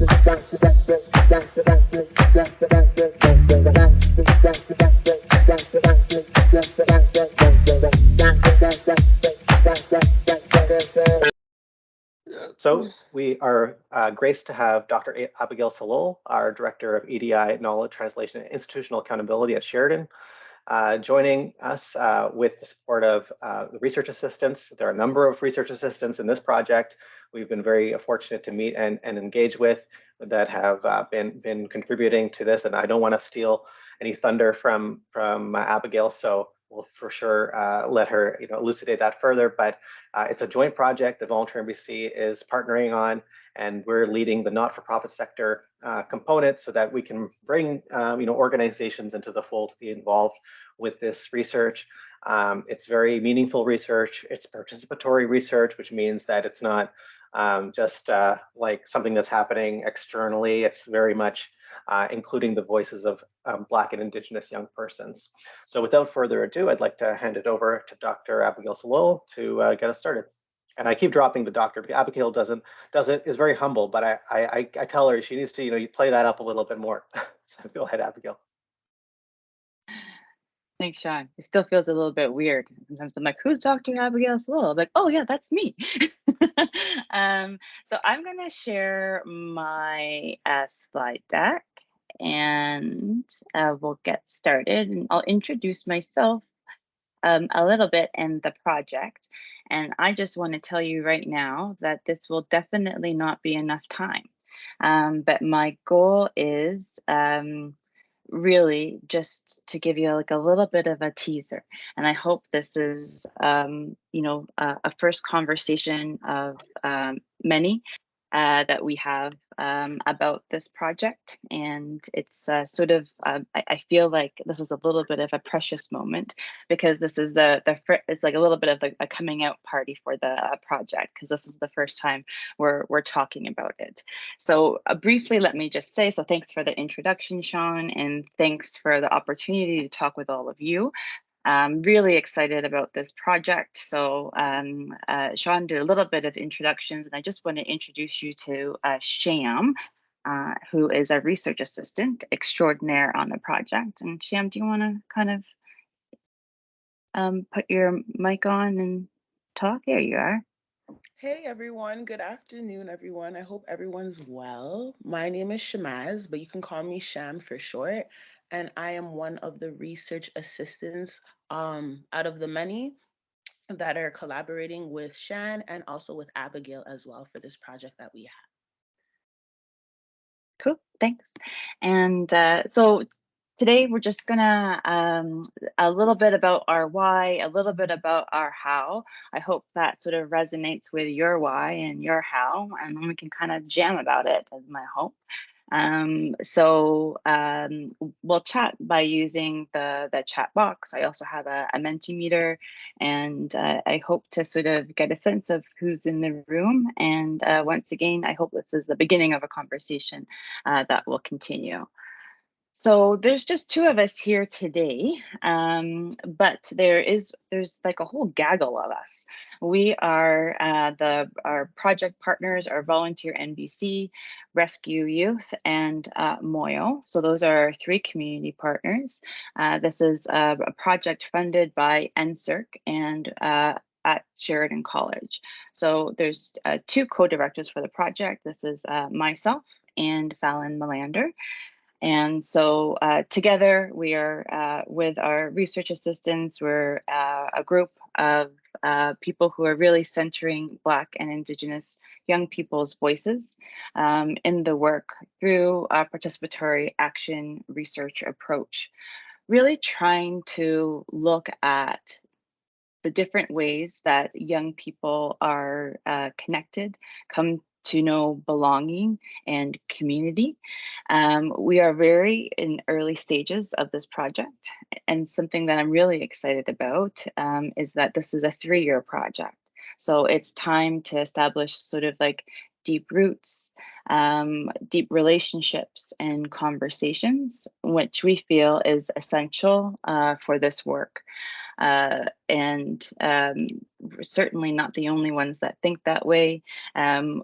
So we are graced to have Dr. Abigail Salol, our Director of EDI, Knowledge Translation and Institutional Accountability at Sheridan, joining us with the support of the research assistants. There are a number of research assistants in this project we've been very fortunate to meet and engage with that have been contributing to this. And I don't want to steal any thunder from Abigail, so we'll for sure let her elucidate that further. But it's a joint project that Volunteer NBC is partnering on, and we're leading the not-for-profit sector component so that we can bring organizations into the fold to be involved with this research. It's very meaningful research. It's participatory research, which means that it's not just like something that's happening externally. It's very much including the voices of Black and Indigenous young persons. So without further ado, I'd like to hand it over to Dr. Abigail Salol to get us started. And I keep dropping the doctor because Abigail is very humble, but I tell her she needs to you play that up a little bit more. So go ahead, Abigail. Thanks, Sean. It still feels a little bit weird. Sometimes I'm like, who's Dr. Abigail Slow? I'm like, oh yeah, that's me. So I'm gonna share my slide deck and we'll get started, and I'll introduce myself a little bit and the project. And I just want to tell you right now that this will definitely not be enough time. But my goal is really just to give you like a little bit of a teaser, and I hope this is a first conversation of many that we have about this project. And it's I feel like this is a little bit of a precious moment, because this is it's like a little bit of a coming out party for the project, because this is the first time we're talking about it. So briefly, let me just say, so thanks for the introduction, Sean, and thanks for the opportunity to talk with all of you. I'm really excited about this project. So Sean did a little bit of introductions, and I just want to introduce you to Sham, who is a research assistant extraordinaire on the project. And Sham, do you want to kind of put your mic on and talk? There you are. Hey everyone, good afternoon everyone. I hope everyone's well. My name is Shamaz, but you can call me Sham for short, and I am one of the research assistants out of the many that are collaborating with Shan and also with Abigail as well for this project that we have. Cool, thanks. And so today we're just gonna a little bit about our why, a little bit about our how. I hope that sort of resonates with your why and your how, and then we can kind of jam about it, is my hope. We'll chat by using the chat box. I also have a Mentimeter, and I hope to sort of get a sense of who's in the room. And once again, I hope this is the beginning of a conversation that will continue. So there's just two of us here today, but there's like a whole gaggle of us. We are our project partners are Volunteer NBC, Rescue Youth, and Moyo. So those are our three community partners. This is a project funded by NSERC and at Sheridan College. So there's two co-directors for the project. This is myself and Fallon Melander. And so together we are with our research assistants, we're a group of people who are really centering Black and Indigenous young people's voices in the work through a participatory action research approach, really trying to look at the different ways that young people are connected, come to know belonging and community. We are very in early stages of this project, and something that I'm really excited about is that this is a 3-year project. So it's time to establish sort of like deep roots, deep relationships and conversations, which we feel is essential for this work. And we're certainly not the only ones that think that way.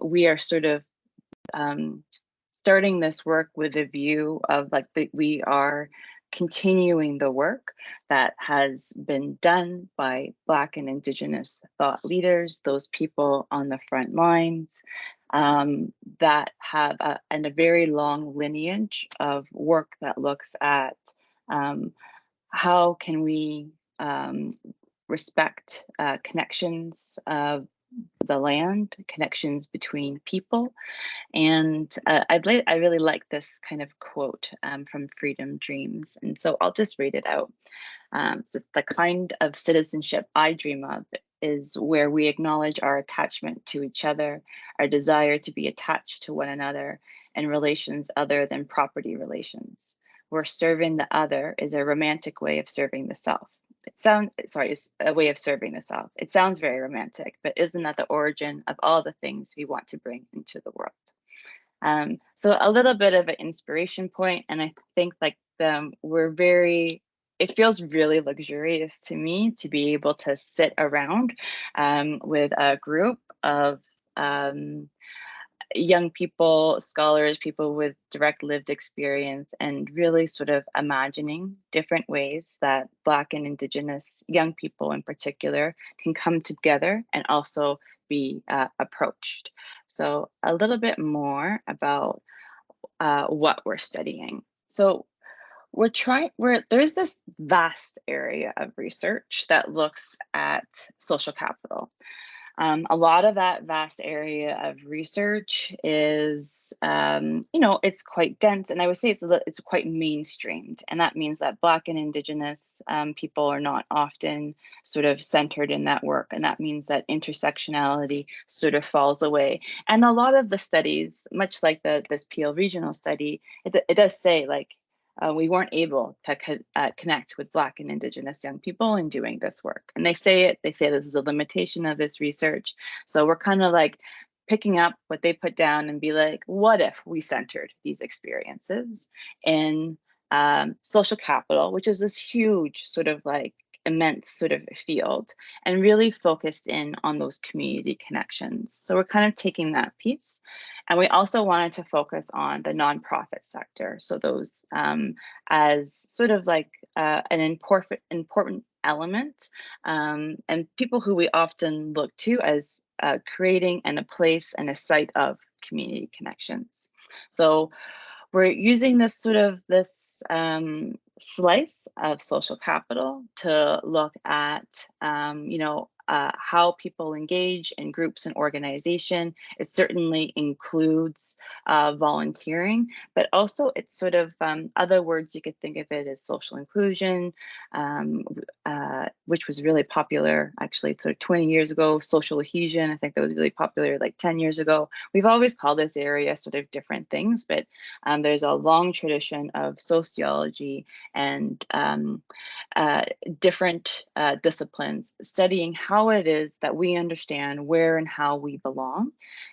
We are sort of starting this work with a view of like that we are continuing the work that has been done by Black and Indigenous thought leaders, those people on the front lines that have a very long lineage of work that looks at how can we respect connections of the land, connections between people. And I really like this kind of quote from Freedom Dreams. And so I'll just read it out. So it's the kind of citizenship I dream of is where we acknowledge our attachment to each other, our desire to be attached to one another, and relations other than property relations, where serving the other is a romantic way of serving the self. It's a way of serving the self. It sounds very romantic, but isn't that the origin of all the things we want to bring into the world? So a little bit of an inspiration point, and I think like it feels really luxurious to me to be able to sit around with a group of um, young people, scholars, people with direct lived experience, and really sort of imagining different ways that Black and Indigenous young people in particular can come together and also be approached. So a little bit more about what we're studying. So there's this vast area of research that looks at social capital. A lot of that vast area of research is, it's quite dense, and I would say it's quite mainstreamed, and that means that Black and Indigenous people are not often sort of centered in that work, and that means that intersectionality sort of falls away. And a lot of the studies, much like this Peel regional study, it does say like we weren't able to connect with Black and Indigenous young people in doing this work. And they say this is a limitation of this research. So we're kind of like picking up what they put down and be like, what if we centered these experiences in social capital, which is this huge sort of like immense sort of field, and really focused in on those community connections. So we're kind of taking that piece. And we also wanted to focus on the nonprofit sector. So those as sort of like an important element and people who we often look to as creating a place and a site of community connections. So we're using this slice of social capital to look at how people engage in groups and organization. It certainly includes volunteering, but also it's sort of other words you could think of it as social inclusion, which was really popular actually sort of 20 years ago. Social adhesion, I think that was really popular like 10 years ago. We've always called this area sort of different things, but there's a long tradition of sociology and different disciplines studying how it is that we understand where and how we belong.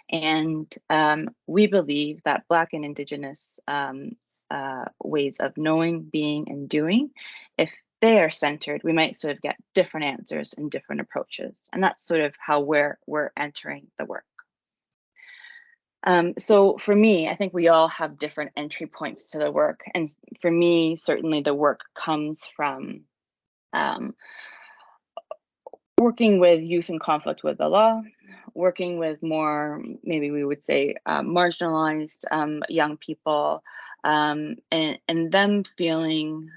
And we believe that Black and Indigenous ways of knowing, being, and doing, if they are centered, we might sort of get different answers and different approaches. And that's sort of how we're entering the work. So for me, I think we all have different entry points to the work. And for me, certainly the work comes from working with youth in conflict with the law, working with more, maybe we would say, marginalized young people, and them feeling,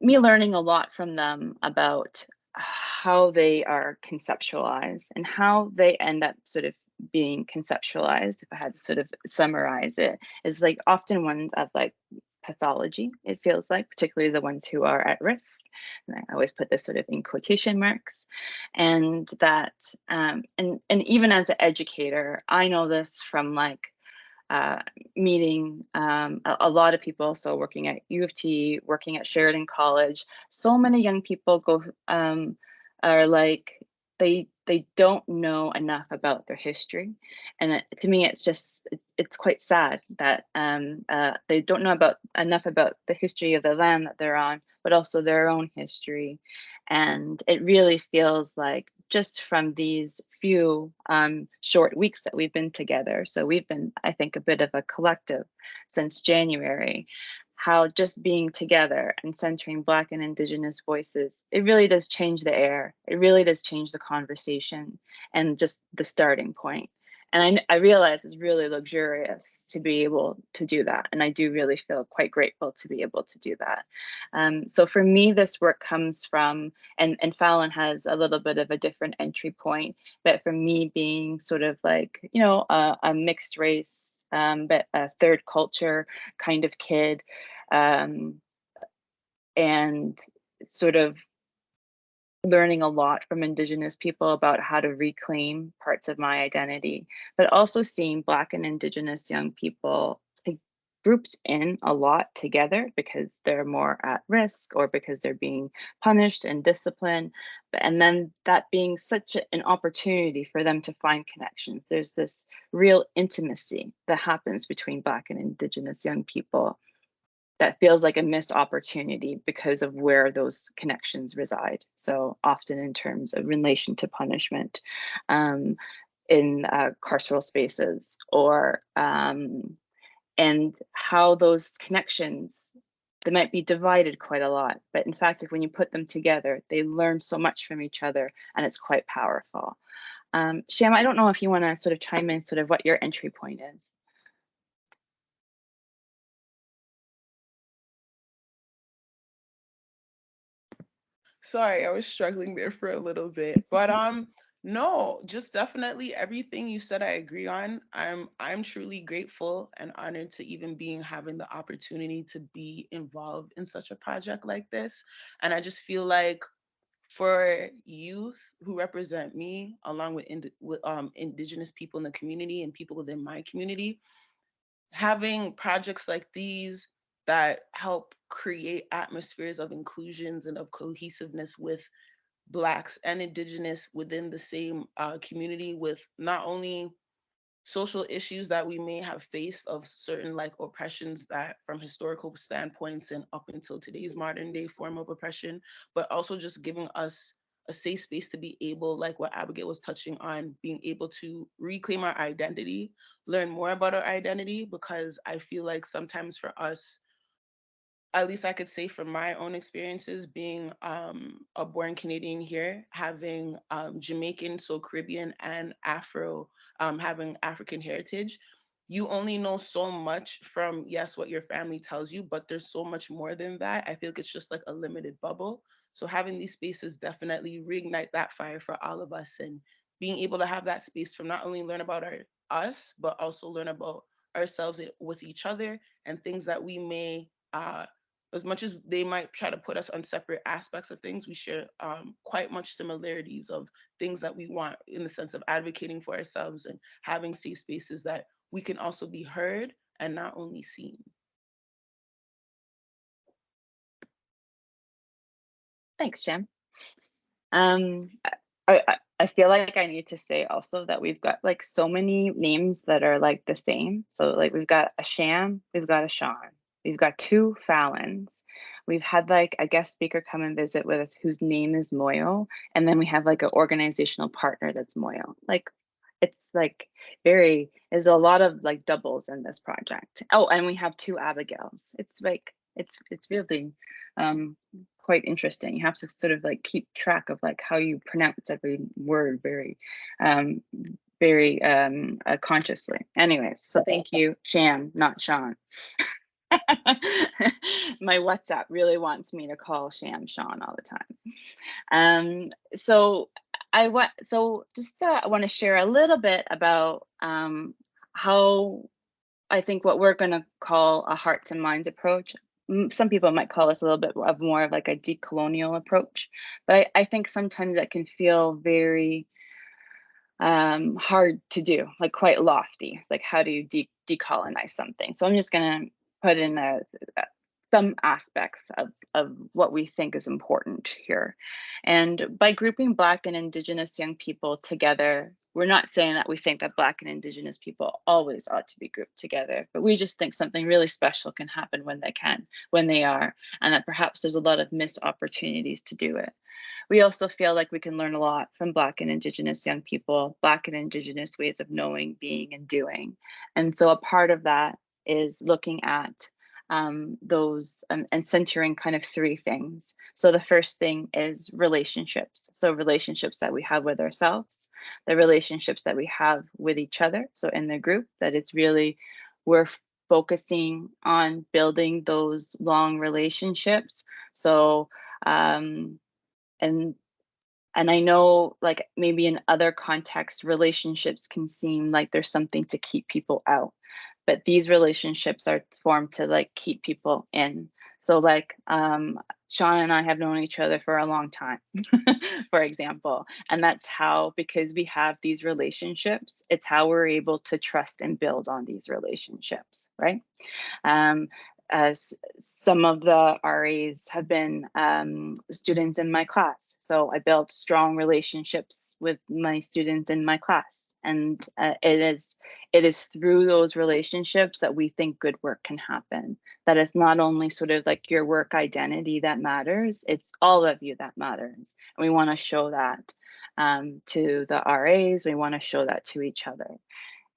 me learning a lot from them about how they are conceptualized and how they end up sort of being conceptualized. If I had to sort of summarize it, is like often ones of like pathology, it feels like, particularly the ones who are at risk. And I always put this sort of in quotation marks. And that, and even as an educator, I know this from like uh, meeting a lot of people. So working at U of T, working at Sheridan College, so many young people are like they don't know enough about their history, and to me, it's quite sad that they don't know enough about the history of the land that they're on, but also their own history, and it really feels like just from these few short weeks that we've been together. So we've been, I think, a bit of a collective since January. How just being together and centering Black and Indigenous voices, it really does change the air. It really does change the conversation and just the starting point. And I realize it's really luxurious to be able to do that. And I do really feel quite grateful to be able to do that. So for me, this work comes from, and Fallon has a little bit of a different entry point, but for me being sort of like, you know, a mixed race, but a third culture kind of kid, and sort of learning a lot from Indigenous people about how to reclaim parts of my identity, but also seeing Black and Indigenous young people grouped in a lot together because they're more at risk or because they're being punished and disciplined. And then that being such an opportunity for them to find connections. There's this real intimacy that happens between Black and Indigenous young people that feels like a missed opportunity because of where those connections reside. So often in terms of relation to punishment in carceral spaces, or and how those connections, they might be divided quite a lot, but in fact, if when you put them together, they learn so much from each other, and it's quite powerful. Sham, I don't know if you want to sort of chime in sort of what your entry point is. Sorry, I was struggling there for a little bit. But no, just definitely everything you said I agree on. I'm truly grateful and honored to even being having the opportunity to be involved in such a project like this. And I just feel like for youth who represent me, along with, Indigenous people in the community and people within my community, having projects like these that help create atmospheres of inclusions and of cohesiveness with Blacks and Indigenous within the same community, with not only social issues that we may have faced of certain like oppressions that from historical standpoints and up until today's modern day form of oppression, but also just giving us a safe space to be able, like what Abigail was touching on, being able to reclaim our identity, learn more about our identity, because I feel like sometimes for us, at least I could say from my own experiences being a born Canadian here, having Jamaican, so Caribbean and Afro, having African heritage, you only know so much from, yes, what your family tells you, but there's so much more than that. I feel like it's just like a limited bubble. So having these spaces definitely reignite that fire for all of us, and being able to have that space from not only learn about us, but also learn about ourselves with each other, and things that we may as much as they might try to put us on separate aspects of things, we share quite much similarities of things that we want in the sense of advocating for ourselves and having safe spaces that we can also be heard and not only seen. Thanks, Sham. Um, I feel like I need to say also that we've got like so many names that are like the same. So like we've got a Sham, we've got a Sean, we've got two Fallons. We've had like a guest speaker come and visit with us whose name is Moyo, and then we have like an organizational partner that's Moyo. Like it's like there's a lot of like doubles in this project. Oh, and we have two Abigails. It's like it's really um quite interesting. You have to sort of like keep track of like how you pronounce every word um consciously. Anyways, so thank you, Sham, not Sean. My WhatsApp really wants me to call Sham Sean all the time. So I want to share a little bit about how I think what we're going to call a hearts and minds approach. Some people might call this a little bit of more of like a decolonial approach, but I think sometimes that can feel very hard to do, like quite lofty. It's like, how do you decolonize something? So I'm just going to put in some aspects of what we think is important here. And by grouping Black and Indigenous young people together, we're not saying that we think that Black and Indigenous people always ought to be grouped together, but we just think something really special can happen when they are, and that perhaps there's a lot of missed opportunities to do it. we also feel like we can learn a lot from Black and Indigenous young people, Black and Indigenous ways of knowing, being, and doing. And so a part of that is looking at those and centering kind of three things. So the first thing is relationships. So relationships that we have with ourselves, the relationships that we have with each other. So in the group, that it's really, we're focusing on building those long relationships. So, and and I know, like, maybe in other contexts, relationships can seem like there's something to keep people out, but these relationships are formed to like keep people in. So like Sean and I have known each other for a long time, for example. And that's how, because we have these relationships, it's how we're able to trust and build on these relationships, right? Um, as some of the RAs have been students in my class. So I built strong relationships with my students in my class. And it is through those relationships that we think good work can happen. That it's not only sort of like your work identity that matters, it's all of you that matters. And we want to show that to the RAs, we want to show that to each other.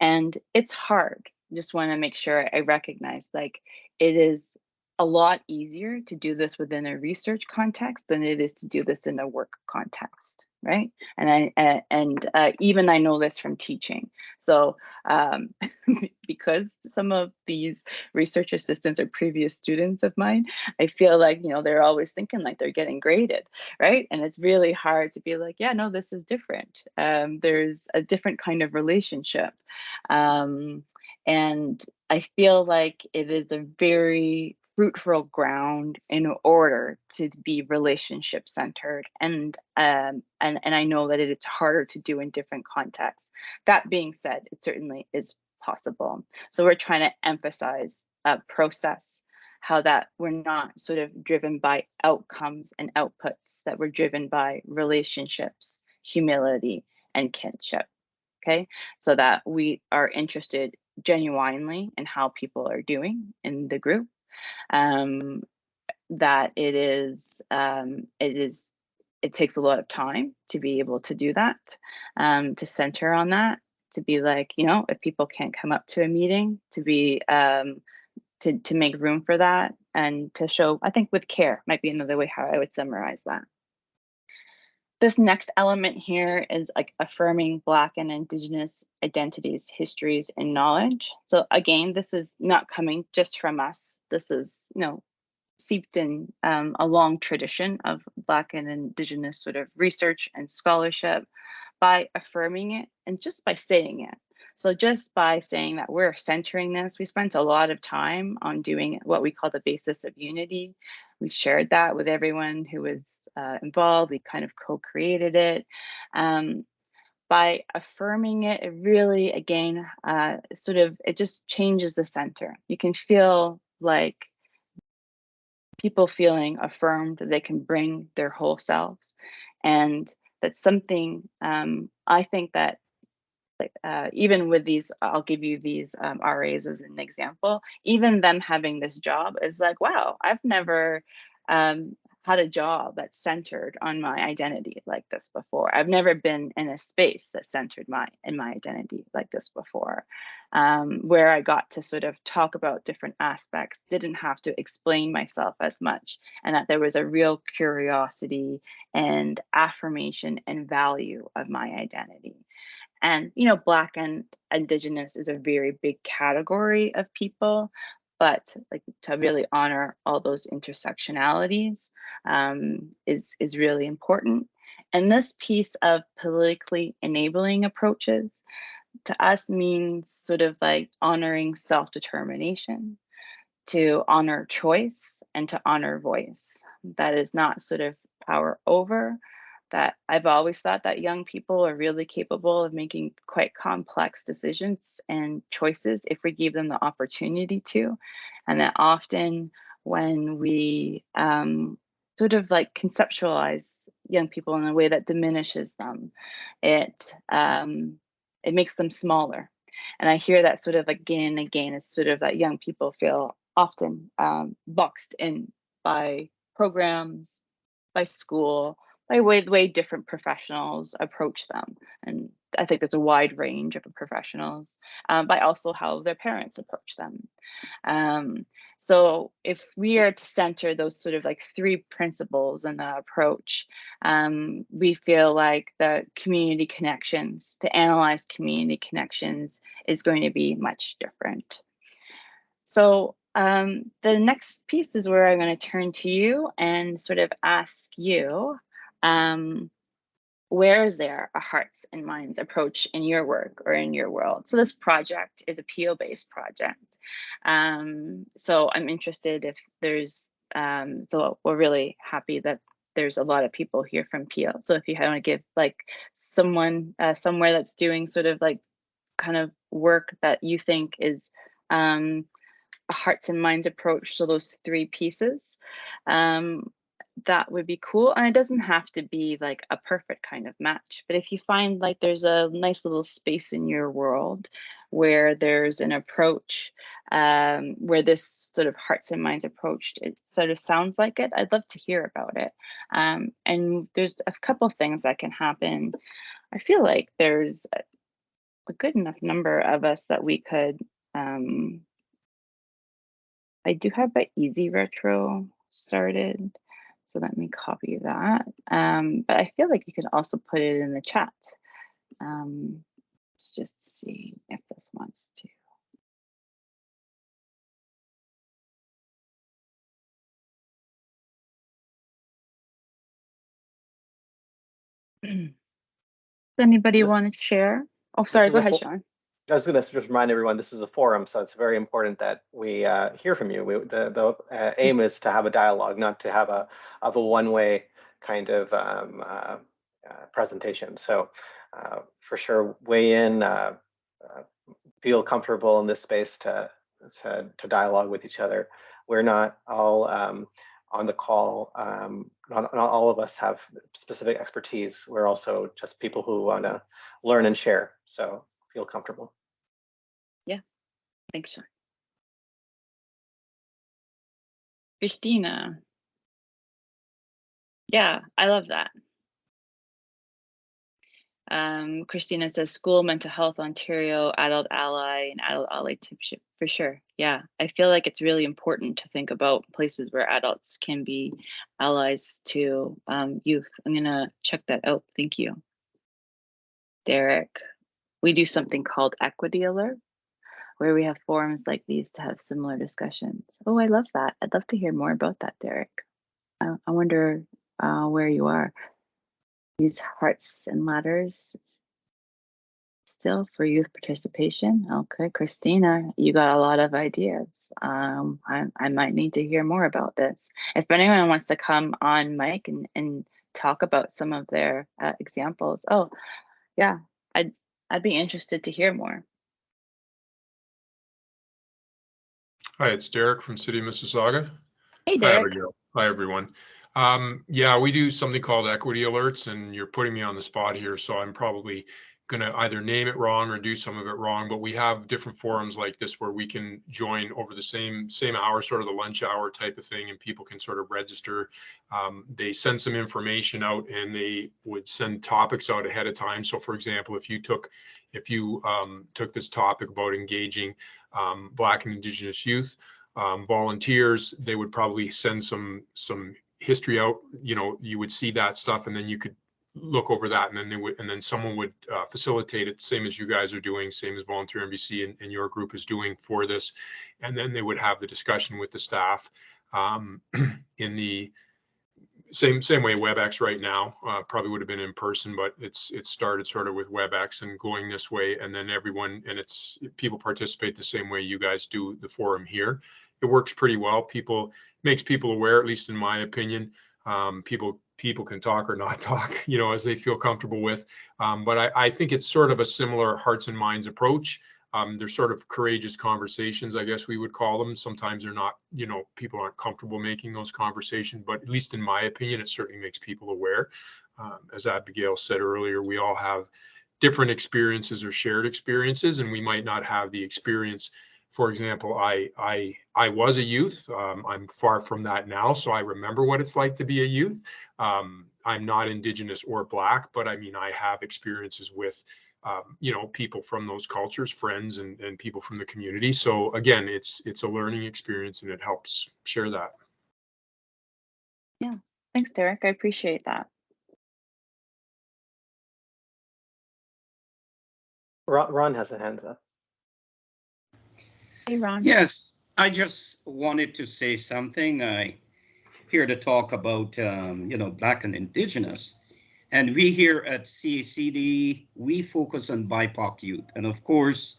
And it's hard. Just want to make sure I recognize, like, it is a lot easier to do this within a research context than it is to do this in a work context, right? And even I know this from teaching. So because some of these research assistants are previous students of mine, I feel like, you know, they're always thinking like they're getting graded, right? And it's really hard to be like, yeah, no, this is different. There's a different kind of relationship. And I feel like it is a very fruitful ground in order to be relationship centered, and I know that it's harder to do in different contexts. That being said, it certainly is possible. So we're trying to emphasize process, how that we're not sort of driven by outcomes and outputs, that we're driven by relationships, humility, and kinship. Okay, so that we are interested genuinely in how people are doing in the group. Um, that it takes a lot of time to be able to do that, to center on that, to be like, you know, if people can't come up to a meeting, to be to make room for that, and to show, I think, with care might be another way how I would summarize that. This next element here is like affirming Black and Indigenous identities, histories, and knowledge. So again, this is not coming just from us. This is, you know, seeped in a long tradition of Black and Indigenous sort of research and scholarship, by affirming it and just by saying it. So just by saying that we're centering this, we spent a lot of time on doing what we call the basis of unity. We shared that with everyone who was involved. We kind of co-created it. By affirming it, it really, again, sort of, it just changes the center. You can feel like people feeling affirmed that they can bring their whole selves. And that's something, I think that, like, even with these, I'll give you these RAs as an example, even them having this job is like, wow, I've never had a job that's centered on my identity like this before. I've never been in a space that centered my identity like this before, where I got to sort of talk about different aspects, didn't have to explain myself as much, and that there was a real curiosity and affirmation and value of my identity. And, you know, Black and Indigenous is a very big category of people, but like to really honor all those intersectionalities is really important. And this piece of politically enabling approaches to us means sort of like honoring self-determination, to honor choice, and to honor voice. That is not sort of power over. That I've always thought that young people are really capable of making quite complex decisions and choices if we give them the opportunity to. And that often when we sort of like conceptualize young people in a way that diminishes them, it it makes them smaller. And I hear that sort of again and again. It's sort of that young people feel often boxed in by programs, by school, by the way different professionals approach them. And I think there's a wide range of professionals, by also how their parents approach them. Um, so if we are to center those sort of like three principles in the approach, we feel like the community connections, to analyze community connections, is going to be much different. So the next piece is where I'm going to turn to you and sort of ask you, um, where is there a hearts and minds approach in your work or in your world? So this project is a PO-based project. So I'm interested if there's, so we're really happy that there's a lot of people here from PO. So if you want to give like someone somewhere that's doing sort of like kind of work that you think is a hearts and minds approach to those three pieces, that would be cool. And it doesn't have to be like a perfect kind of match, but if you find like there's a nice little space in your world where there's an approach, where this sort of hearts and minds approach, it sort of sounds like it, I'd love to hear about it. And there's a couple things that can happen. I feel like there's a good enough number of us that we could, I do have an easy retro started, so let me copy that. But I feel like you can also put it in the chat. Let's just see if this wants to. Does anybody This want to share? Oh, this sorry, is go a ahead, Sean. I was going to just remind everyone this is a forum, so it's very important that we hear from you. The aim is to have a dialogue, not to have a one-way kind of presentation. So for sure, weigh in, feel comfortable in this space to dialogue with each other. We're not all on the call. Not all of us have specific expertise. We're also just people who want to learn and share. So feel comfortable. Yeah, thanks, Sean. Christina. Yeah, I love that. Christina says school, mental health, Ontario, adult ally, and adult allyship for sure. Yeah, I feel like it's really important to think about places where adults can be allies to youth. I'm gonna check that out. Thank you, Derek. We do something called Equity Alert, where we have forums like these to have similar discussions. Oh, I love that. I'd love to hear more about that, Derek. I wonder where you are. These hearts and ladders still for youth participation. Okay, Christina, you got a lot of ideas. I might need to hear more about this. If anyone wants to come on mic and talk about some of their examples, oh yeah, I'd be interested to hear more. Hi, it's Derek from City of Mississauga. Hey, Hi, Derek. Abigail. Hi, everyone. Yeah, we do something called equity alerts, and you're putting me on the spot here, so I'm probably going to either name it wrong or do some of it wrong. But we have different forums like this where we can join over the same hour, sort of the lunch hour type of thing, and people can sort of register. They send some information out, and they would send topics out ahead of time. So, for example, if you took this topic about engaging Black and Indigenous youth, volunteers, they would probably send some history out. You would see that stuff, and then you could look over that, and then someone would facilitate it, same as you guys are doing, same as Volunteer NBC and your group is doing for this, and then they would have the discussion with the staff in the same way WebEx right now. Probably would have been in person, but it started sort of with WebEx and going this way, and then everyone, and people participate the same way you guys do the forum here. It works pretty well. Makes people aware, at least in my opinion. People can talk or not talk, as they feel comfortable with. But I think it's sort of a similar hearts and minds approach. They're sort of courageous conversations, I guess we would call them. Sometimes they're not, people aren't comfortable making those conversations, but at least in my opinion, it certainly makes people aware. As Abigail said earlier, we all have different experiences or shared experiences, and we might not have the experience. For example, I was a youth. I'm far from that now, so I remember what it's like to be a youth. I'm not Indigenous or Black, but I mean, I have experiences with, people from those cultures, friends and people from the community. So again, it's a learning experience and it helps share that. Yeah. Thanks, Derek. I appreciate that. Ron has a hand up. Hey, Ron. Yes, I just wanted to say something. I here to talk about, Black and Indigenous. And we here at CACD, we focus on BIPOC youth. And of course,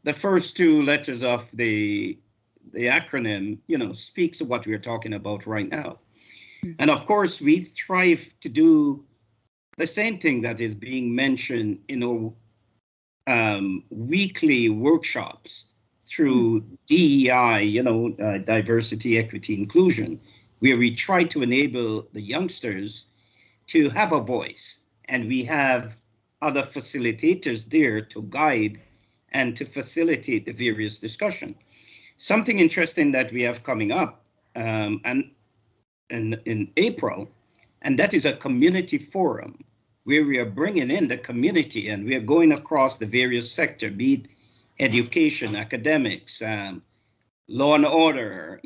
the first two letters of the acronym, speaks of what we're talking about right now. And of course, we strive to do the same thing that is being mentioned in our weekly workshops through DEI, diversity, equity, inclusion, where we try to enable the youngsters to have a voice. And we have other facilitators there to guide and to facilitate the various discussion. Something interesting that we have coming up and in April, and that is a community forum where we are bringing in the community and we are going across the various sectors, be it education, academics, law and order,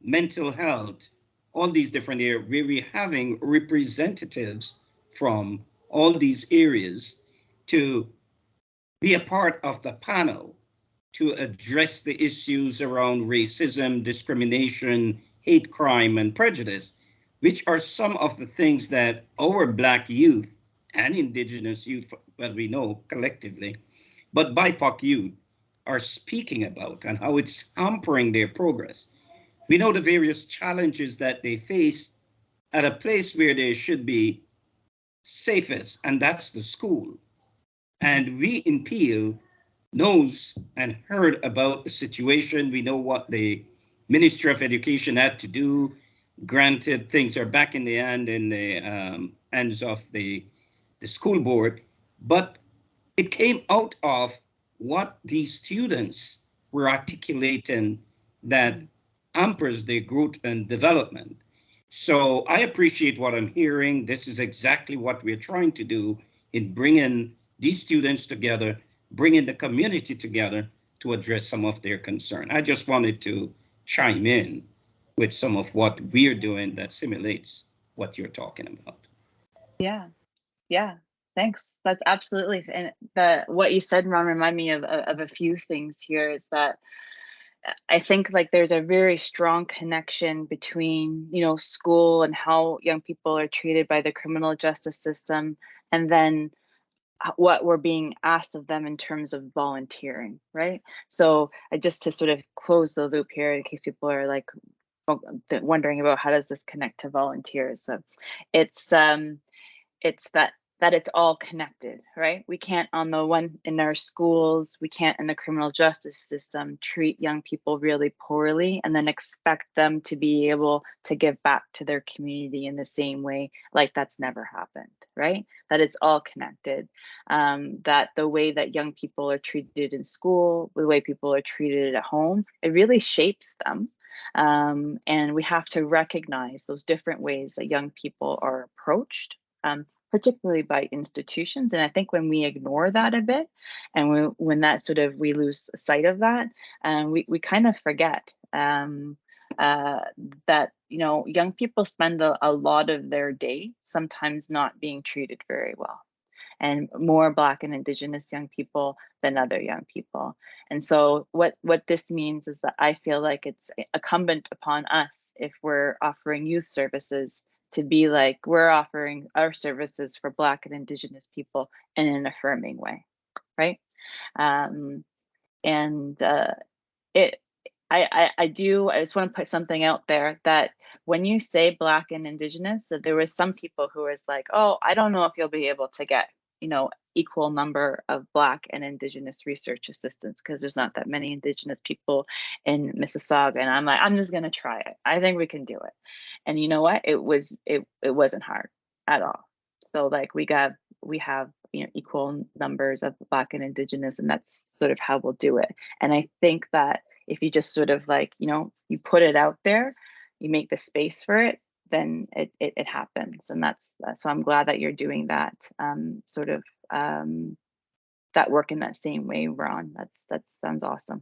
mental health, all these different areas where we're having representatives from all these areas to be a part of the panel to address the issues around racism, discrimination, hate crime, and prejudice, which are some of the things that our Black youth and Indigenous youth, well, we know collectively, but BIPOC youth are speaking about and how it's hampering their progress. We know the various challenges that they face at a place where they should be safest, and that's the school. And we in Peel knows and heard about the situation. We know what the Ministry of Education had to do. Granted, things are back in the hands of the school board, but it came out of what these students were articulating that hampers their growth and development. So I appreciate what I'm hearing. This is exactly what we're trying to do in bringing these students together, bringing the community together to address some of their concern. I just wanted to chime in with some of what we're doing that simulates what you're talking about. Yeah. Yeah. Thanks. That's absolutely. And what you said, Ron, remind me of a few things here is that I think like there's a very strong connection between, school and how young people are treated by the criminal justice system, and then what we're being asked of them in terms of volunteering, right? So just to sort of close the loop here, in case people are like wondering about how does this connect to volunteers. So it's that it's all connected, right? We can't on the one in our schools, we can't in the criminal justice system treat young people really poorly and then expect them to be able to give back to their community in the same way. Like that's never happened, right? That it's all connected. That the way that young people are treated in school, the way people are treated at home, it really shapes them. And we have to recognize those different ways that young people are approached, particularly by institutions. And I think when we ignore that a bit, and when that sort of we lose sight of that, we kind of forget that young people spend a lot of their day sometimes not being treated very well, and more Black and Indigenous young people than other young people. And so what this means is that I feel like it's incumbent upon us, if we're offering youth services, to be like we're offering our services for Black and Indigenous people in an affirming way, right? And it I just want to put something out there that when you say Black and Indigenous, that there was some people who was like, oh, I don't know if you'll be able to get, equal number of Black and Indigenous research assistants because there's not that many Indigenous people in Mississauga. And I'm like, I'm just gonna try it. I think we can do it. And you know what? It wasn't hard at all. So like we have equal numbers of Black and Indigenous, and that's sort of how we'll do it. And I think that if you just sort of like, you put it out there, you make the space for it, then it happens. And so I'm glad that you're doing that that work in that same way, Ron. That sounds awesome.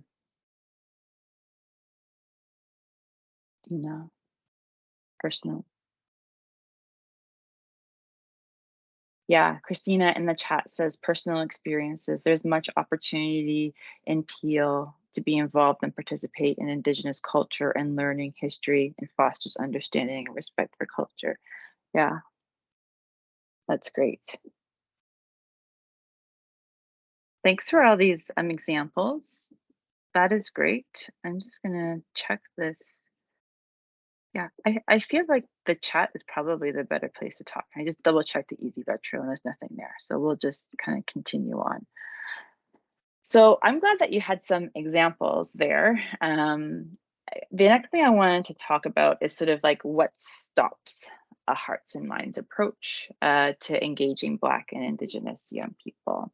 You know, personal. Yeah, Christina in the chat says personal experiences. There's much opportunity in Peel to be involved and participate in Indigenous culture and learning history, and fosters understanding and respect for culture. Yeah, that's great. Thanks for all these examples. That is great. I'm just gonna check this. Yeah, I feel like the chat is probably the better place to talk. I just double checked the Easy Retro and there's nothing there. So we'll just kind of continue on. So I'm glad that you had some examples there. The next thing I wanted to talk about is sort of like what stops a hearts and minds approach to engaging Black and Indigenous young people.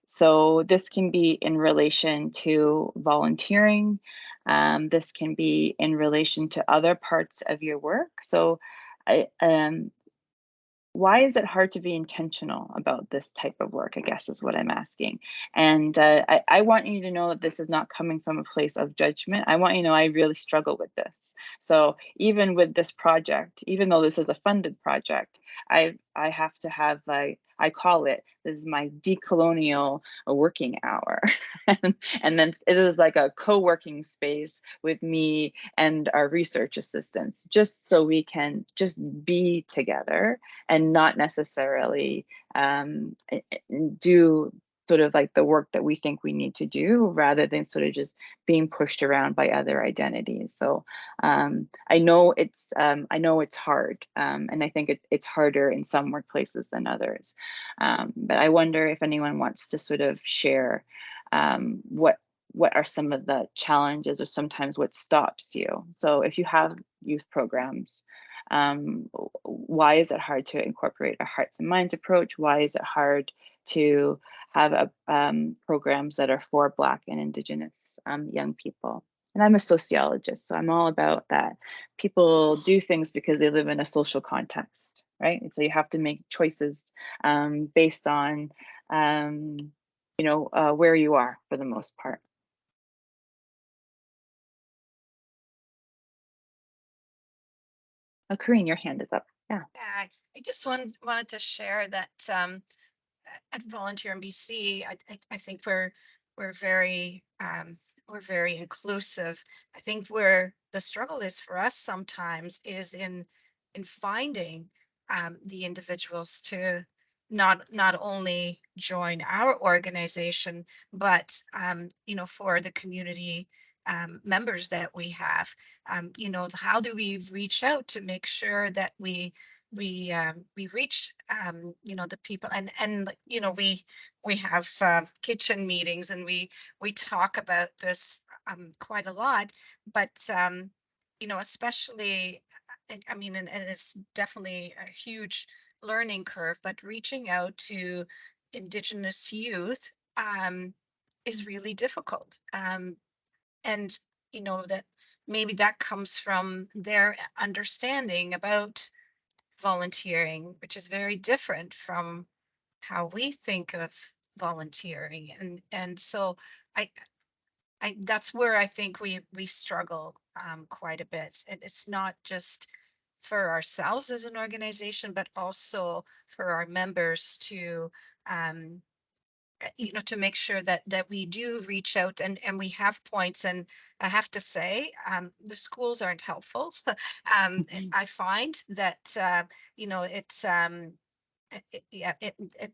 So this can be in relation to volunteering. This can be in relation to other parts of your work. So why is it hard to be intentional about this type of work, I guess is what I'm asking. And I want you to know that this is not coming from a place of judgment. I want you to know I really struggle with this. So even with this project, even though this is a funded project, I have to have like, I call it, this is my decolonial working hour. And then it is like a co-working space with me and our research assistants, just so we can just be together and not necessarily do sort of like the work that we think we need to do, rather than sort of just being pushed around by other identities. So I know it's hard, and I think it's harder in some workplaces than others. But I wonder if anyone wants to sort of share what are some of the challenges, or sometimes what stops you. So if you have youth programs, why is it hard to incorporate a hearts and minds approach? Why is it hard to have programs that are for Black and Indigenous young people? And I'm a sociologist, so I'm all about that. People do things because they live in a social context, right? And so you have to make choices based on, where you are for the most part. Oh, Corinne, your hand is up. Yeah. Yeah, I just wanted to share that at Volunteer in BC, I think we're very inclusive. I think where the struggle is for us sometimes is in finding the individuals to not only join our organization, but for the community members that we have. How do we reach out to make sure that we reach the people, and we have kitchen meetings, and we talk about this quite a lot, but especially, and it's definitely a huge learning curve, but reaching out to Indigenous youth is really difficult. And that maybe that comes from their understanding about volunteering, which is very different from how we think of volunteering. And so I that's where I think we struggle quite a bit. And it's not just for ourselves as an organization, but also for our members to to make sure that we do reach out, and we have points. And I have to say, the schools aren't helpful. I find that it's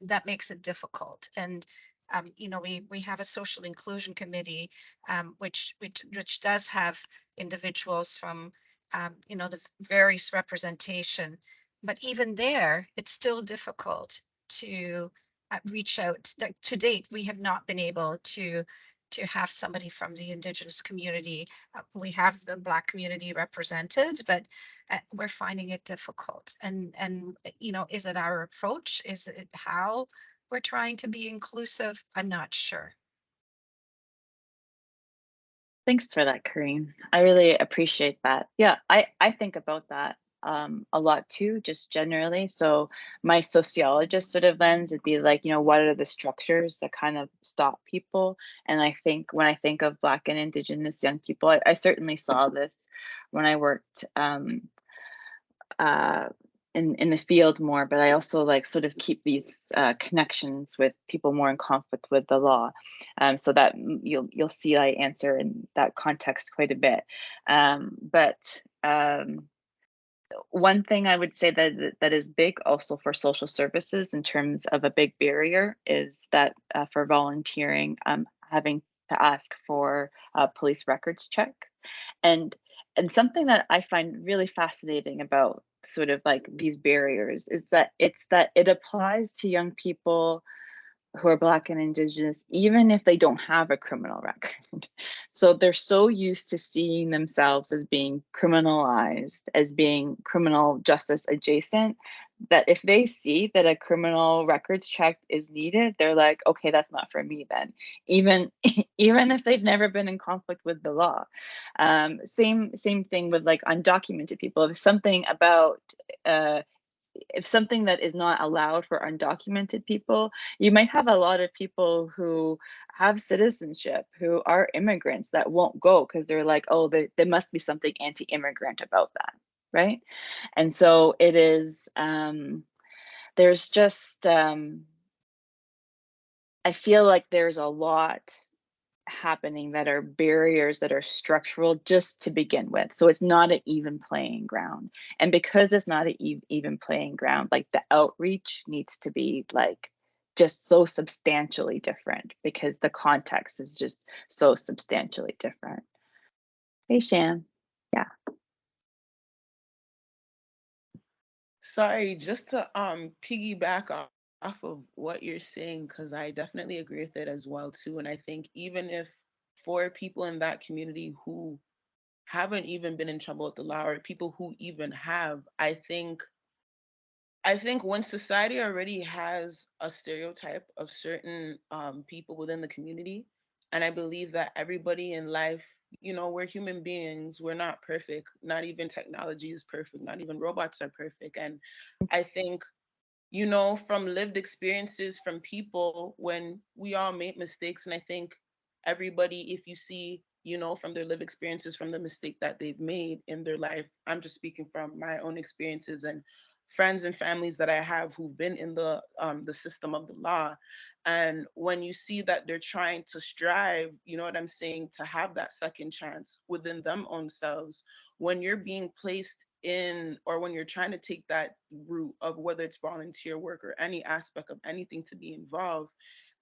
that makes it difficult. And we have a social inclusion committee, which does have individuals from the various representation, but even there it's still difficult to reach out. To date, we have not been able to have somebody from the Indigenous community. We have the Black community represented, but we're finding it difficult. And is it our approach? Is it how we're trying to be inclusive? I'm not sure. Thanks for that, Kareem. I really appreciate that. Yeah, I think about that a lot too, just generally. So my sociologist sort of lens would be like, what are the structures that kind of stop people? And I think when I think of Black and Indigenous young people, I certainly saw this when I worked uh, in the field more, but I also like sort of keep these connections with people more in conflict with the law, so that you'll see I answer in that context quite a bit. But one thing I would say that is big also for social services in terms of a big barrier is that for volunteering, having to ask for a police records check, and something that I find really fascinating about sort of like these barriers is that it applies to young people who are Black and Indigenous, even if they don't have a criminal record. So they're so used to seeing themselves as being criminalized, as being criminal justice adjacent, that if they see that a criminal records check is needed, they're like, okay, that's not for me then, even even if they've never been in conflict with the law. Same thing with like undocumented people. If something about if something that is not allowed for undocumented people, you might have a lot of people who have citizenship, who are immigrants that won't go because they're like, oh, there must be something anti-immigrant about that, right? And so it is, there's just, I feel like there's a lot happening that are barriers that are structural just to begin with. So it's not an even playing ground. And because it's not an even playing ground, like the outreach needs to be like just so substantially different because the context is just so substantially different. Hey, Shan. Yeah. Sorry, just to piggyback off of what you're saying, because I definitely agree with it as well too. And I think even if for people in that community who haven't even been in trouble with the law, or people who even have, I think when society already has a stereotype of certain people within the community, and I believe that everybody in life, we're human beings, we're not perfect. Not even technology is perfect. Not even robots are perfect. And I think, from lived experiences from people when we all make mistakes. And I think everybody, if you see, from their lived experiences, from the mistake that they've made in their life, I'm just speaking from my own experiences and friends and families that I have who've been in the system of the law. And when you see that they're trying to strive, you know what I'm saying, to have that second chance within them own selves, when you're being placed in, or when you're trying to take that route of whether it's volunteer work or any aspect of anything to be involved,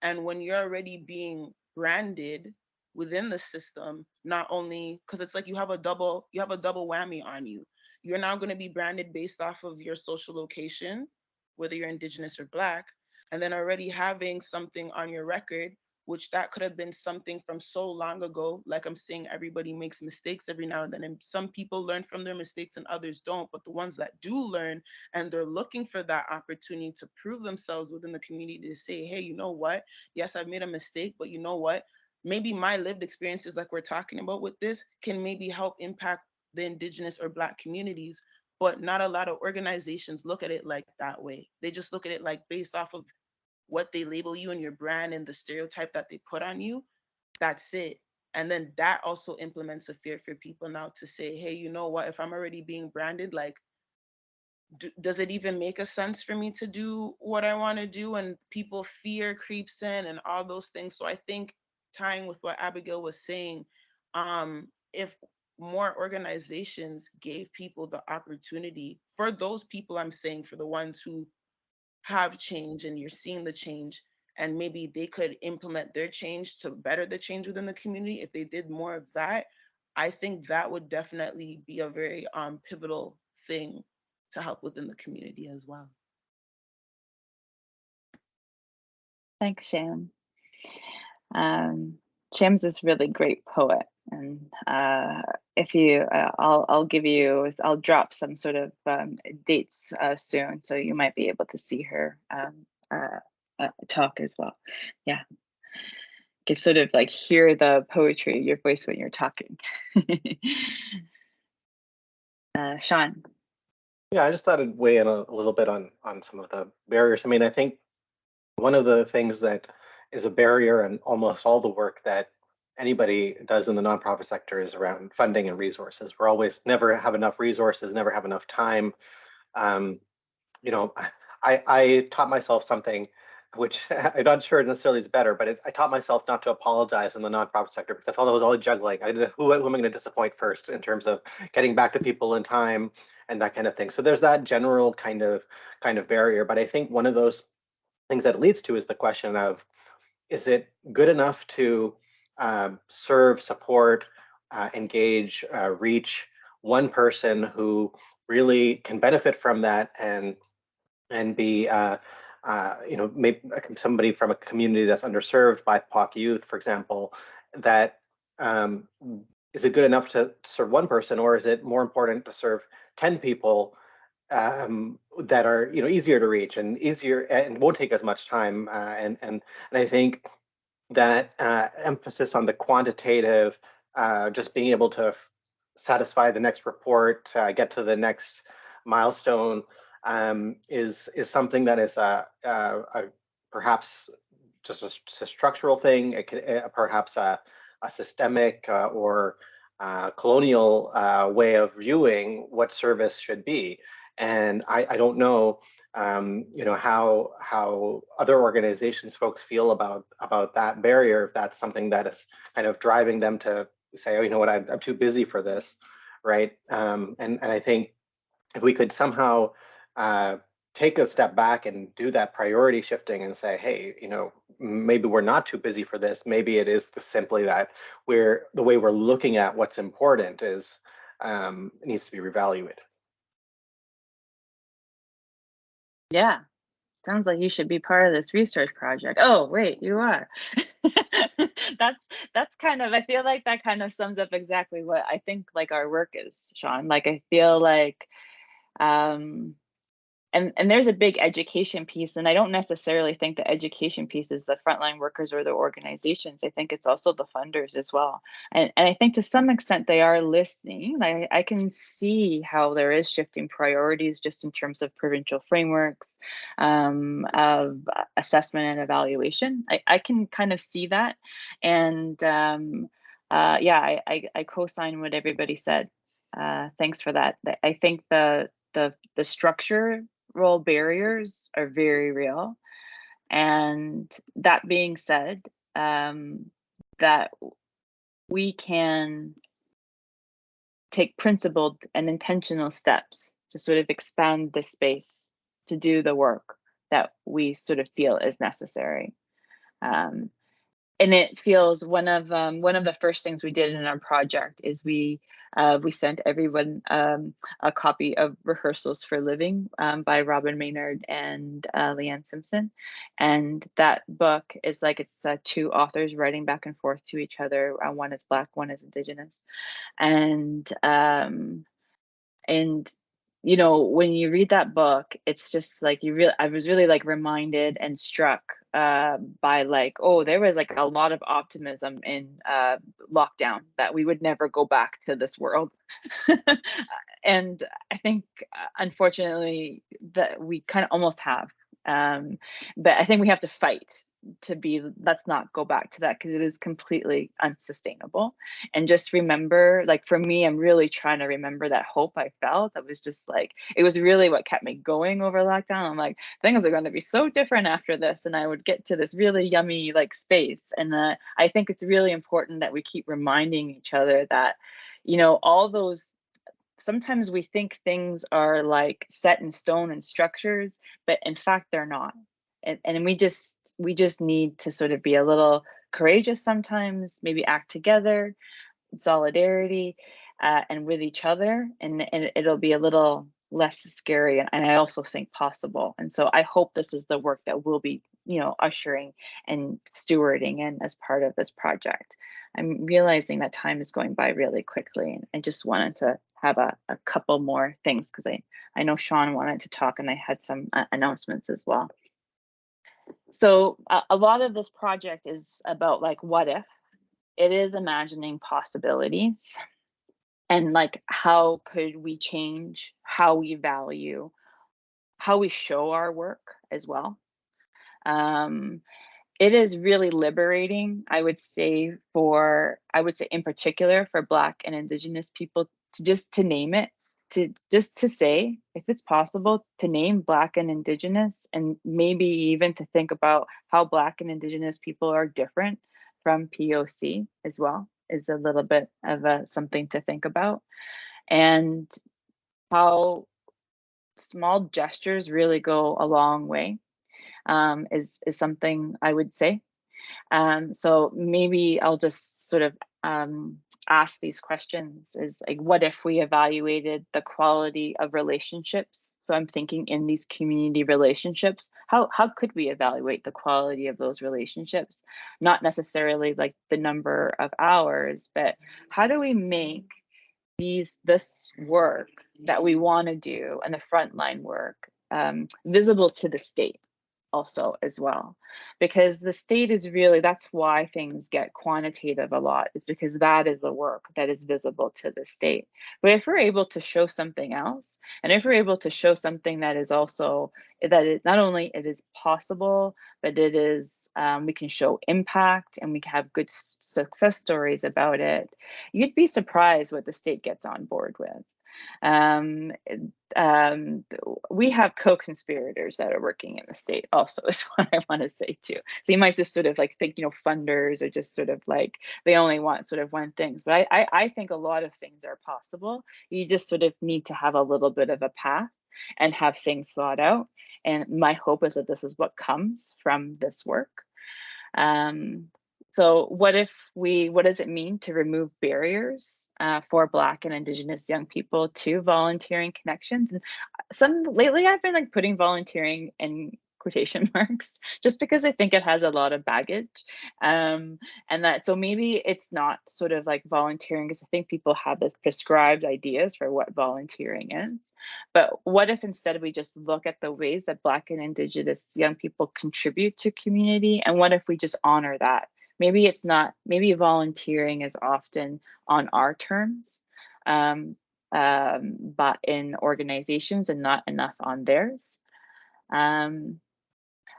and when you're already being branded within the system, not only because it's like you have a double whammy on you. You're now going to be branded based off of your social location, whether you're Indigenous or Black, and then already having something on your record, which that could have been something from so long ago. Like I'm saying, everybody makes mistakes every now and then, and some people learn from their mistakes and others don't. But the ones that do learn, and they're looking for that opportunity to prove themselves within the community, to say, hey, you know what? Yes, I've made a mistake, but you know what? Maybe my lived experiences, like we're talking about with this, can maybe help impact the Indigenous or Black communities. But not a lot of organizations look at it like that way. They just look at it like based off of what they label you and your brand and the stereotype that they put on you. That's it. And then that also implements a fear for people now to say, hey, you know what? If I'm already being branded, like, does it even make a sense for me to do what I want to do? And people fear creeps in and all those things. So I think, tying with what Abigail was saying, if more organizations gave people the opportunity, for those people, I'm saying for the ones who have change and you're seeing the change, and maybe they could implement their change to better the change within the community, if they did more of that, I think that would definitely be a very pivotal thing to help within the community as well. Thanks, Shan. Sham's this really great poet, and if you, I'll drop some sort of dates soon, so you might be able to see her talk as well. Yeah. can sort of like hear the poetry in your voice when you're talking. Sean. Yeah, I just thought I'd weigh in a little bit on some of the barriers. I mean, I think one of the things that is a barrier in almost all the work that anybody does in the nonprofit sector is around funding and resources. We're always never have enough resources, never have enough time. Um, you know, I taught myself something which I'm not sure necessarily is better, but I taught myself not to apologize in the nonprofit sector because I felt I was always juggling. I didn't, who am I going to disappoint first in terms of getting back to people in time and that kind of thing. So there's that general kind of barrier. But I think one of those things that it leads to is the question of, is it good enough to serve, support, engage, reach one person who really can benefit from that and be maybe somebody from a community that's underserved by POC youth, for example, that is it good enough to serve one person, or is it more important to serve 10 people that are easier to reach and easier and won't take as much time, and I think that emphasis on the quantitative, just being able to satisfy the next report, get to the next milestone, is something that is perhaps just a structural thing. It could perhaps a systemic or colonial way of viewing what service should be. And I don't know, how other organizations folks feel about that barrier, if that's something that is kind of driving them to say, oh, you know what, I'm too busy for this, right? And I think if we could somehow take a step back and do that priority shifting and say, hey, maybe we're not too busy for this. Maybe it is simply that the way we're looking at what's important is needs to be reevaluated. Yeah, sounds like you should be part of this research project. Oh, wait, you are. That's kind of, I feel like that kind of sums up exactly what I think like our work is, Sean. Like I feel like and there's a big education piece, and I don't necessarily think the education piece is the frontline workers or the organizations. I think it's also the funders as well. And I think to some extent they are listening. I can see how there is shifting priorities just in terms of provincial frameworks, of assessment and evaluation. I can kind of see that. And yeah, I co-sign what everybody said. Thanks for that. I think the structure role barriers are very real. And that being said, that we can take principled and intentional steps to sort of expand the space to do the work that we sort of feel is necessary. And it feels one of the first things we did in our project is we sent everyone a copy of Rehearsals for Living by Robin Maynard and Leanne Simpson, and that book is like it's two authors writing back and forth to each other. One is Black, one is Indigenous, and when you read that book, it's just like I was really like reminded and struck by like, oh, there was like a lot of optimism in lockdown that we would never go back to this world. And I think unfortunately that we kind of almost have, but I think we have to fight to be, let's not go back to that because it is completely unsustainable. And just remember, like for me, I'm really trying to remember that hope I felt. That was just like, it was really what kept me going over lockdown. I'm like, things are going to be so different after this, and I would get to this really yummy like space. And I think it's really important that we keep reminding each other that all those, sometimes we think things are like set in stone and structures, but in fact they're not. And we just need to sort of be a little courageous sometimes, maybe act together in solidarity, and with each other, and it'll be a little less scary, and I also think possible. And so I hope this is the work that we'll be ushering and stewarding in as part of this project. I'm realizing that time is going by really quickly, and I just wanted to have a couple more things because I know Sean wanted to talk, and I had some announcements as well. So a lot of this project is about like what if. It is imagining possibilities and like how could we change how we value, how we show our work as well. Um, it is really liberating, I would say in particular for Black and Indigenous people to just to name it, to just to say, if it's possible, to name Black and Indigenous, and maybe even to think about how Black and Indigenous people are different from POC as well, is a little bit of something to think about. And how small gestures really go a long way, is something I would say. So maybe I'll just sort of ask these questions is like, what if we evaluated the quality of relationships? So I'm thinking in these community relationships, how could we evaluate the quality of those relationships? Not necessarily like the number of hours, but how do we make this work that we want to do and the frontline work visible to the state also as well, because the state is really, that's why things get quantitative a lot, is because that is the work that is visible to the state. But if we're able to show something else, and if we're able to show something that is also, that it not only it is possible, but it is we can show impact and we can have good success stories about it, you'd be surprised what the state gets on board with. Um, we have co-conspirators that are working in the state also, is what I want to say too. So you might just sort of like think, funders are just sort of like, they only want sort of one thing. But I think a lot of things are possible. You just sort of need to have a little bit of a path and have things thought out. And my hope is that this is what comes from this work. So what does it mean to remove barriers for Black and Indigenous young people to volunteering connections? And lately I've been like putting volunteering in quotation marks just because I think it has a lot of baggage. And so maybe it's not sort of like volunteering, because I think people have this prescribed ideas for what volunteering is. But what if instead we just look at the ways that Black and Indigenous young people contribute to community, and what if we just honor that? Maybe it's not, maybe volunteering is often on our terms, but in organizations and not enough on theirs. I'm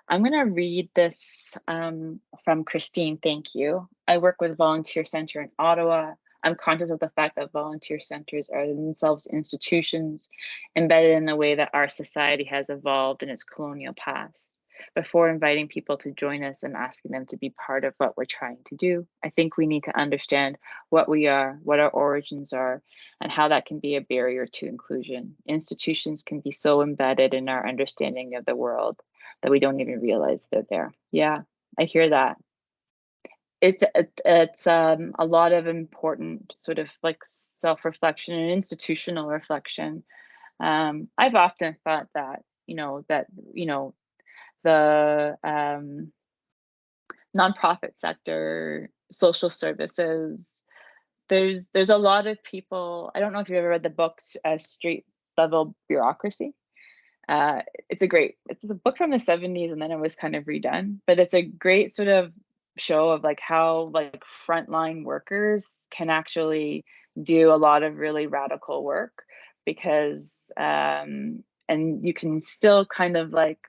going to read this from Christine. Thank you. I work with Volunteer Center in Ottawa. I'm conscious of the fact that volunteer centers are themselves institutions embedded in the way that our society has evolved in its colonial past. Before inviting people to join us and asking them to be part of what we're trying to do, I think we need to understand what we are, what our origins are, and how that can be a barrier to inclusion. Institutions can be so embedded in our understanding of the world that we don't even realize they're there. Yeah, I hear that. It's a lot of important sort of like self-reflection and institutional reflection. I've often thought that, the nonprofit sector, social services, there's a lot of people. I don't know if you've ever read the books Street Level Bureaucracy. It's a book from the 70s, and then it was kind of redone, but it's a great sort of show of like how like frontline workers can actually do a lot of really radical work, because and you can still kind of like,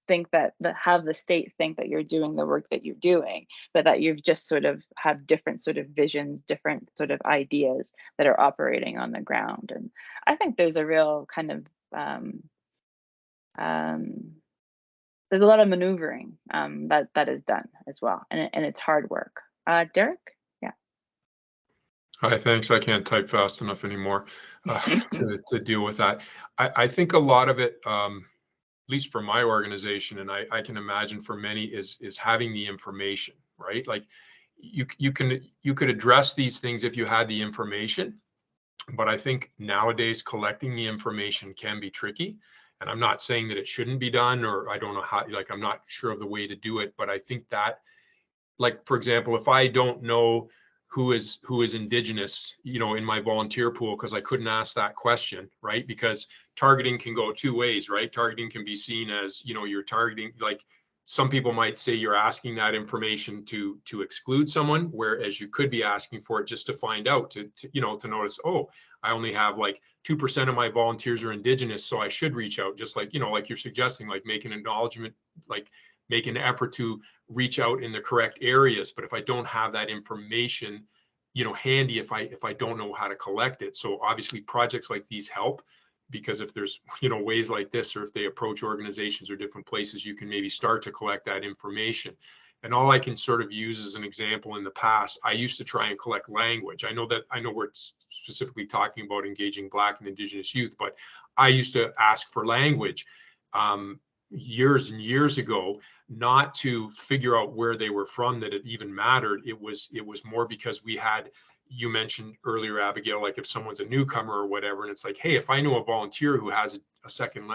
think that have the state think that you're doing the work that you're doing, but that you've just sort of have different sort of visions, different sort of ideas that are operating on the ground. And I think there's a real kind of there's a lot of maneuvering that is done as well, and it's hard work. Derek? Yeah. Hi, thanks. I can't type fast enough anymore to deal with that. I think a lot of it, at least for my organization, and I can imagine for many, is having the information, right? Like you could address these things if you had the information, but I think nowadays collecting the information can be tricky. And I'm not saying that it shouldn't be done, or I don't know how, like, I'm not sure of the way to do it, but I think that, like, for example, if I don't know who is Indigenous, in my volunteer pool, because I couldn't ask that question, right? Because targeting can go two ways, right? Targeting can be seen as, you know, you're targeting, like some people might say you're asking that information to exclude someone, whereas you could be asking for it just to find out, to you know, to notice, oh, I only have like 2% of my volunteers are Indigenous, so I should reach out, just like, you know, like you're suggesting, like make an acknowledgement, like make an effort to reach out in the correct areas. But if I don't have that information, you know, handy, if I don't know how to collect it. So obviously projects like these help, because if there's, you know, ways like this, or if they approach organizations or different places, you can maybe start to collect that information. And all I can sort of use as an example, in the past, I used to try and collect language. I know we're specifically talking about engaging Black and Indigenous youth, but I used to ask for language years and years ago, not to figure out where they were from, that it even mattered. It was more because we had, you mentioned earlier, Abigail, like if someone's a newcomer or whatever, and it's like, hey, if I know a volunteer who has a second,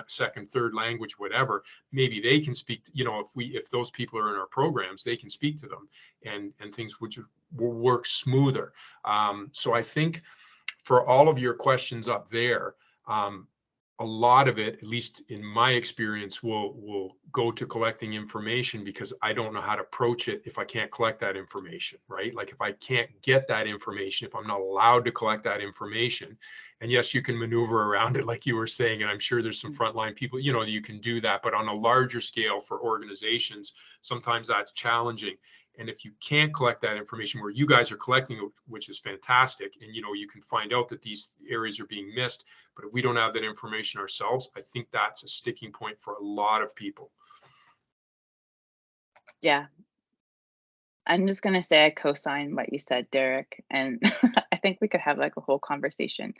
third language, whatever, maybe they can speak, you know, if those people are in our programs, they can speak to them, and things will work smoother. So I think for all of your questions up there, a lot of it, at least in my experience, will go to collecting information, because I don't know how to approach it if I can't collect that information, right? Like if I can't get that information, if I'm not allowed to collect that information, and yes, you can maneuver around it, like you were saying, and I'm sure there's some frontline people, you know, you can do that, but on a larger scale for organizations, sometimes that's challenging. And if you can't collect that information where you guys are collecting it, which is fantastic, and you know, you can find out that these areas are being missed, but if we don't have that information ourselves, I think that's a sticking point for a lot of people. Yeah, I'm just gonna say I co-sign what you said, Derek, and I think we could have like a whole conversation.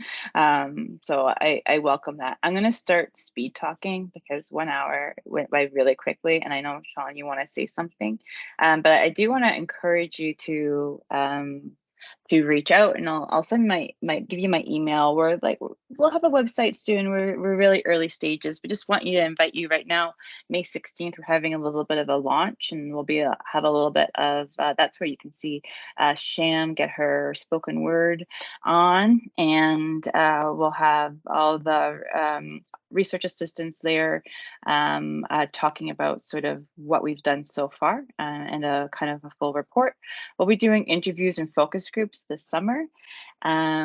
So I welcome that. I'm gonna start speed talking because 1 hour went by really quickly, and I know, Sean, you want to say something, but I do want to encourage you to reach out, and I'll send my give you my email. We'll have a website soon. We're really early stages, but just want you to invite you right now. May 16th, we're having a little bit of a launch, and we'll have a little bit of that's where you can see Sham get her spoken word on, and we'll have all the research assistants there talking about sort of what we've done so far and a kind of a full report. We'll be doing interviews and focus groups this summer. Like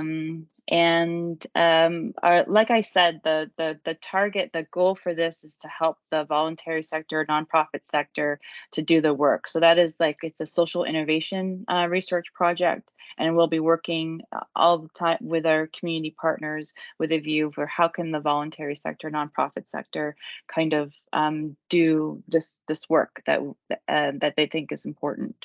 I said, the target, the goal for this is to help the voluntary sector, nonprofit sector to do the work. So that is like, it's a social innovation research project, and we'll be working all the time with our community partners with a view for how can the voluntary sector, nonprofit sector kind of do this work that they think is important.